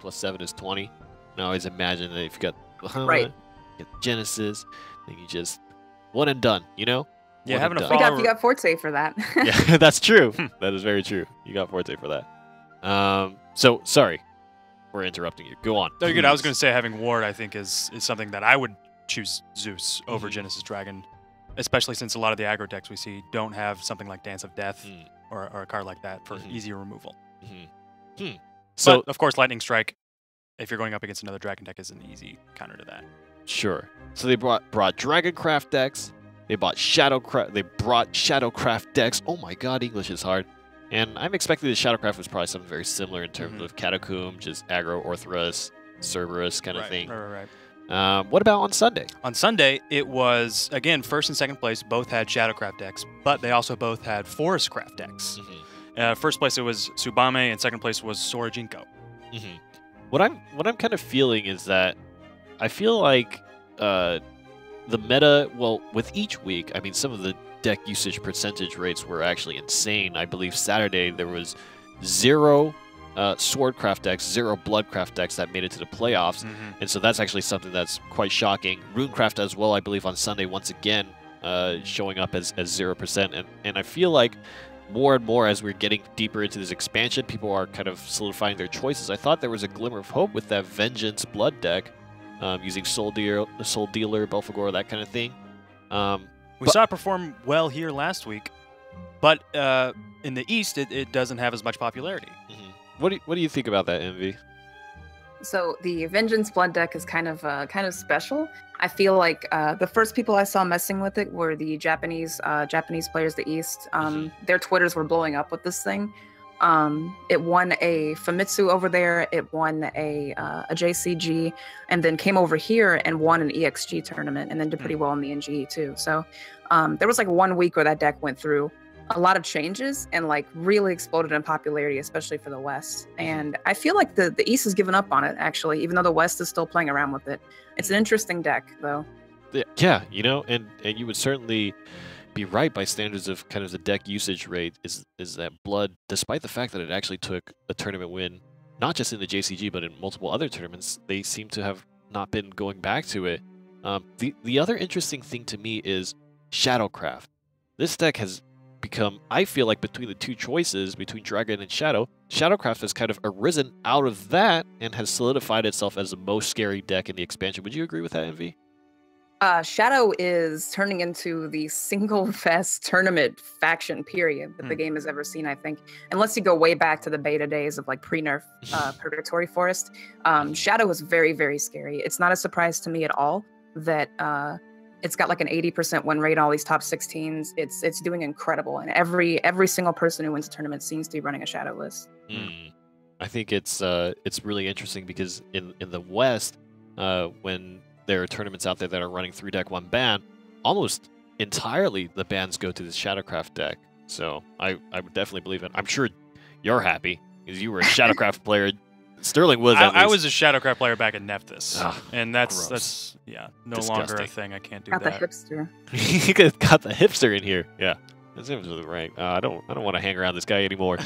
plus 7 is 20. And I always imagine that if you got Bahamut, Right. you get Genesis, then you just one and done, you know? Yeah, One having and a done. fall- You got Forte for that. Yeah, that's true. That is very true. You got Forte for that. So sorry for interrupting you. Go on. No, you're good. I was please. going to say having Ward, I think, is something that I would choose Zeus over Mhm. Genesis Dragon, especially since a lot of the aggro decks we see don't have something like Dance of Death Mm. or a card like that for Mhm. easier removal. So But, of course, Lightning Strike, if you're going up against another Dragon deck, is an easy counter to that. sure. So they brought Dragoncraft decks. They brought Shadowcraft decks. Oh my God, English is hard. And I'm expecting that Shadowcraft was probably something very similar in terms Mhm. of Catacomb, just aggro, Orthoros, Cerberus kind of Right, thing. right. What about on Sunday? On Sunday, it was, again, first and second place both had Shadowcraft decks, but they also both had Forestcraft decks. First place it was Tsubame, and second place was Sorajinko. What I'm kind of feeling is that I feel like the meta, well, with each week, I mean, some of the deck usage percentage rates were actually insane. I believe Saturday there was 0 Swordcraft decks, 0 Bloodcraft decks that made it to the playoffs, and so that's actually something that's quite shocking. Runecraft as well, I believe, on Sunday once again showing up as 0%, and I feel like more and more as we're getting deeper into this expansion, people are kind of solidifying their choices. I thought there was a glimmer of hope with that Vengeance Blood deck, using Soul Dealer, Belphegor, that kind of thing. We saw it perform well here last week, but in the East, it doesn't have as much popularity. What do you think about that, Envy? So the Vengeance Blood deck is kind of special. I feel like the first people I saw messing with it were the Japanese players, the East. Their Twitters were blowing up with this thing. It won a Famitsu over there. It won a JCG, and then came over here and won an EXG tournament, and then did pretty well in the NGE too. So there was like 1 week where that deck went through a lot of changes and like really exploded in popularity, especially for the West. And I feel like the East has given up on it, actually, even though the West is still playing around with it. It's an interesting deck, though. Yeah, you know, and you would certainly be right by standards of kind of the deck usage rate is that Blood, despite the fact that it actually took a tournament win, not just in the JCG, but in multiple other tournaments, they seem to have not been going back to it. The other interesting thing to me is Shadowcraft. This deck has become, I feel like, between the two choices, between Dragon and Shadow, Shadowcraft has kind of arisen out of that and has solidified itself as the most scary deck in the expansion. Would you agree with that, Envy? Shadow is turning into the single best tournament faction period that the game has ever seen, I think. Unless you go way back to the beta days of like pre-nerf Purgatory Forest. Shadow is very, very scary. It's not a surprise to me at all that it's got like an 80% win rate on all these top 16s. It's doing incredible. And every single person who wins a tournament seems to be running a Shadow list. I think it's really interesting because in the West, when there are tournaments out there that are running 3-deck 1 ban, almost entirely the bans go to the Shadowcraft deck. So I would definitely believe it. I'm sure you're happy because you were a Shadowcraft player. Sterling was. I was a Shadowcraft player back in Nephthys, and gross. that's no Disgusting. longer a thing. I can't do Got that. the hipster. He got the hipster in here. Yeah, that's absolutely right. I don't want to hang around this guy anymore.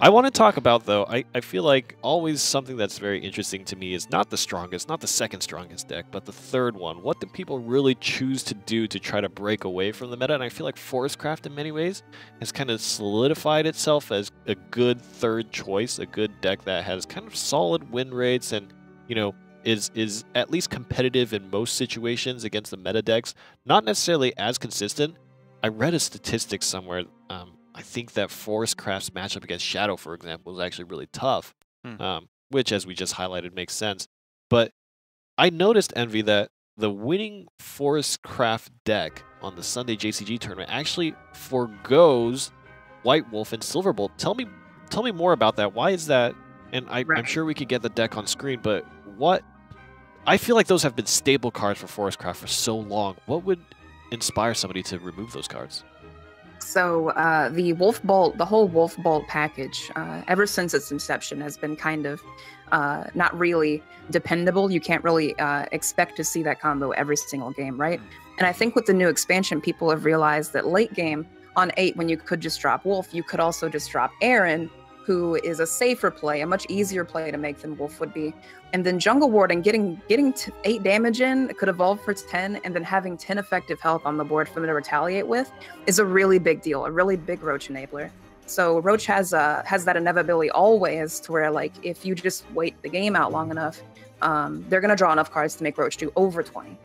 I want to talk about, though, I feel like always something that's very interesting to me is not the strongest, not the second strongest deck, but the third one. What do people really choose to do to try to break away from the meta? And I feel like Forestcraft, in many ways, has kind of solidified itself as a good third choice, a good deck that has kind of solid win rates and, you know, is at least competitive in most situations against the meta decks. Not necessarily as consistent. I read a statistic somewhere. I think that Forestcraft's matchup against Shadow, for example, was actually really tough, which, as we just highlighted, makes sense. But I noticed, Envy, that the winning Forestcraft deck on the Sunday JCG tournament actually forgoes White Wolf and Silverbolt. Tell me more about that. Why is that? And I'm sure we could get the deck on screen, but what? I feel like those have been staple cards for Forestcraft for so long. What would inspire somebody to remove those cards? So the Wolf Bolt, the whole Wolf Bolt package, ever since its inception, has been kind of not really dependable. You can't really expect to see that combo every single game, right? And I think with the new expansion, people have realized that late game on 8, when you could just drop Wolf, you could also just drop Aaron who is a safer play, a much easier play to make than Wolf would be. And then Jungle Ward and getting 8 damage in, it could evolve for 10, and then having 10 effective health on the board for them to retaliate with is a really big deal, a really big Roach enabler. So Roach has that inevitability always, to where like if you just wait the game out long enough, they're gonna draw enough cards to make Roach do over 20.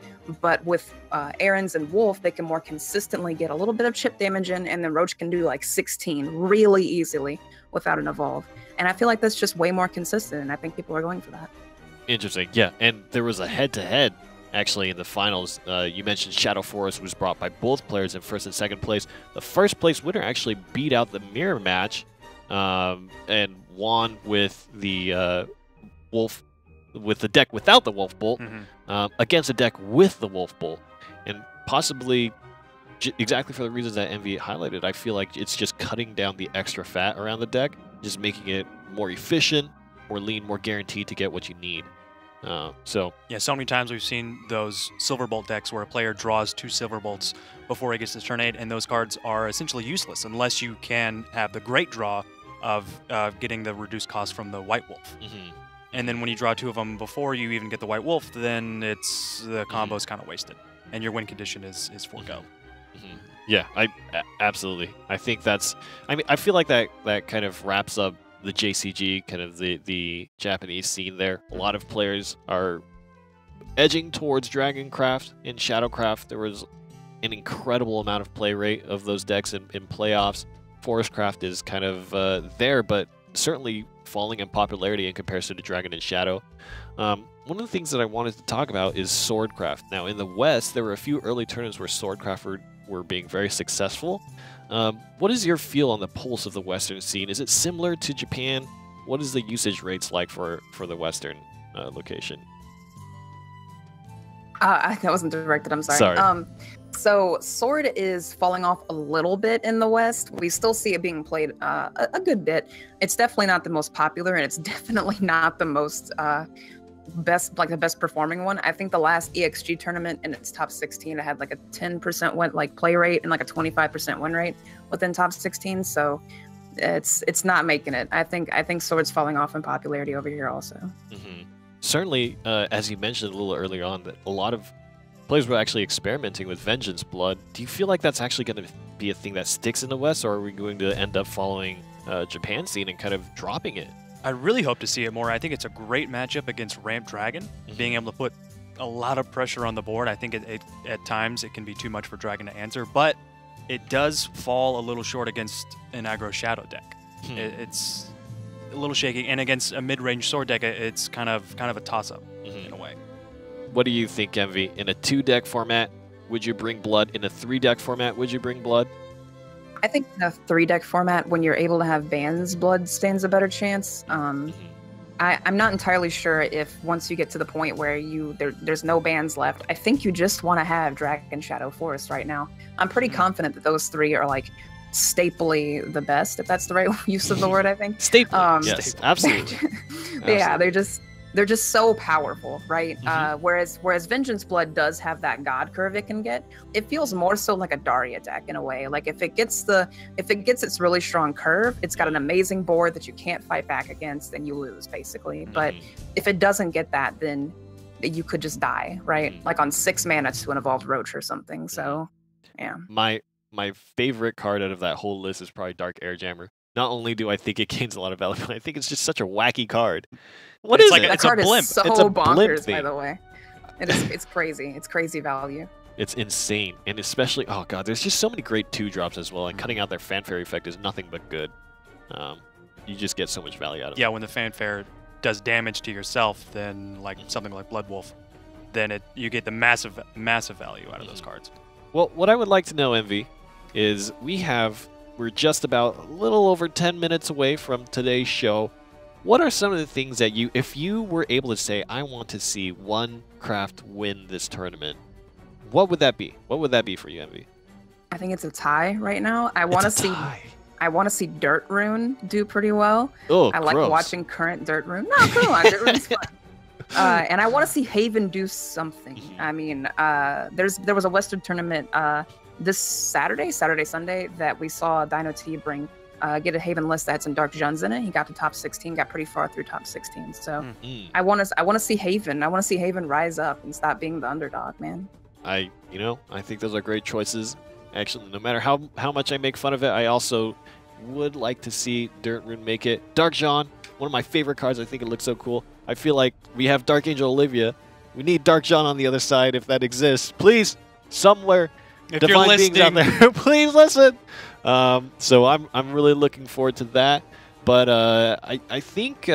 But with Aaron's and Wolf, they can more consistently get a little bit of chip damage in, and then Roach can do like 16 really easily without an evolve. And I feel like that's just way more consistent, and I think people are going for that. Interesting, yeah. And there was a head-to-head actually in the finals. You mentioned Shadow Forest was brought by both players in first and second place. The first place winner actually beat out the mirror match and won with the Wolf, with the deck without the Wolf Bolt, against a deck with the Wolf Bolt. And possibly exactly for the reasons that Envy highlighted, I feel like it's just cutting down the extra fat around the deck, just making it more efficient, more lean, more guaranteed to get what you need. So many times we've seen those Silverbolt decks where a player draws 2 Silverbolts before he gets his turn 8, and those cards are essentially useless unless you can have the great draw of getting the reduced cost from the White Wolf. And then when you draw 2 of them before you even get the White Wolf, then the combo's kind of wasted, and your win condition is forego. Yeah, absolutely. I think that's. I mean, I feel like that kind of wraps up the JCG, kind of the Japanese scene there. A lot of players are edging towards Dragoncraft. In Shadowcraft, there was an incredible amount of play rate of those decks in playoffs. Forestcraft is kind of there, but certainly falling in popularity in comparison to Dragon and Shadow. One of the things that I wanted to talk about is Swordcraft. Now, in the West, there were a few early tournaments where Swordcraft were being very successful. What is your feel on the pulse of the Western scene? Is it similar to Japan? What is the usage rates like for the Western location? That wasn't directed, I'm sorry. So Sword is falling off a little bit in the West. We still see it being played a good bit. It's definitely not the most popular, and it's definitely not the most best performing one. I think the last EXG tournament in its top 16, it had like a 10% play rate and like a 25% win rate within top 16. So it's not making it. I think Sword's falling off in popularity over here also. Certainly, as you mentioned a little earlier on, that a lot of players were actually experimenting with Vengeance Blood. Do you feel like that's actually going to be a thing that sticks in the West, or are we going to end up following Japan scene and kind of dropping it? I really hope to see it more. I think it's a great matchup against Ramp Dragon, being able to put a lot of pressure on the board. I think at times it can be too much for Dragon to answer, but it does fall a little short against an aggro Shadow deck. It's a little shaky, and against a mid-range Sword deck, it's kind of a toss-up in a way. What do you think, Envy? In a 2-deck format, would you bring Blood? In a 3-deck format, would you bring Blood? I think in a 3-deck format, when you're able to have bans, Blood stands a better chance. I'm not entirely sure if once you get to the point where there's no bans left, I think you just want to have Dragon, Shadow, Forest right now. I'm pretty confident that those 3 are like staply the best, if that's the right use of the word, I think. Staple. Yes, absolutely. Yeah, they're just so powerful, right? Whereas Vengeance Blood does have that god curve it can get. It feels more so like a Daria deck in a way. Like if it gets its really strong curve, it's got an amazing board that you can't fight back against, and you lose basically. But if it doesn't get that, then you could just die, right? Like on 6 mana to an evolved Roach or something. So yeah. My favorite card out of that whole list is probably Dark Airjammer. Not only do I think it gains a lot of value, but I think it's just such a wacky card. What is it? That card is so it's a bonkers, by the way. It's crazy. It's crazy value. It's insane. And especially, oh god, there's just so many great 2-drops as well, and cutting out their fanfare effect is nothing but good. You just get so much value out of it. Yeah, when the fanfare does damage to yourself, then like something like Blood Wolf, then you get the massive value out of those cards. Well, what I would like to know, Envy, is we're just about a little over 10 minutes away from today's show. What are some of the things that if you were able to say, I want to see one craft win this tournament, what would that be? What would that be for you, Envy? I think it's a tie right now. I want to see Dirt Rune do pretty well. Oh, I like watching current Dirt Rune. No, come on, Dirt Rune's fun. And I want to see Haven do something. I mean, there was a Western tournament this Sunday that we saw Dino T bring get a Haven list that had some Dark Juns in it. He got to top 16, got pretty far through top 16. So I want to see Haven. I want to see Haven rise up and stop being the underdog, man. I think those are great choices. Actually, no matter how much I make fun of it, I also would like to see Dirt Rune make it. Dark John, one of my favorite cards. I think it looks so cool. I feel like we have Dark Angel Olivia. We need Dark John on the other side if that exists. Please, somewhere, If divine you're beings out listening, there, please listen. So I'm really looking forward to that. But I think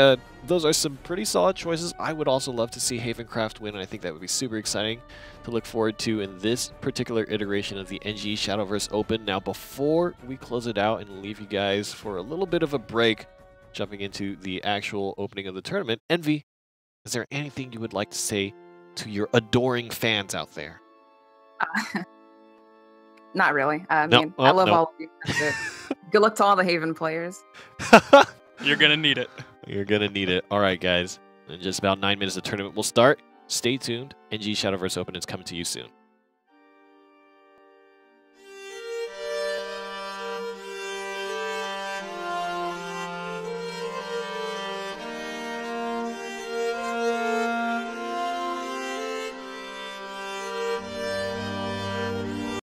those are some pretty solid choices. I would also love to see Havencraft win, and I think that would be super exciting to look forward to in this particular iteration of the NGE Shadowverse Open. Now, before we close it out and leave you guys for a little bit of a break, jumping into the actual opening of the tournament, Envy, is there anything you would like to say to your adoring fans out there? Not really. I No. mean, Oh, I love no. all of you. Good luck to all the Haven players. you're going to need it. You're going to need it. All right, guys. In just about 9 minutes, the tournament will start. Stay tuned. NGE Shadowverse Open is coming to you soon.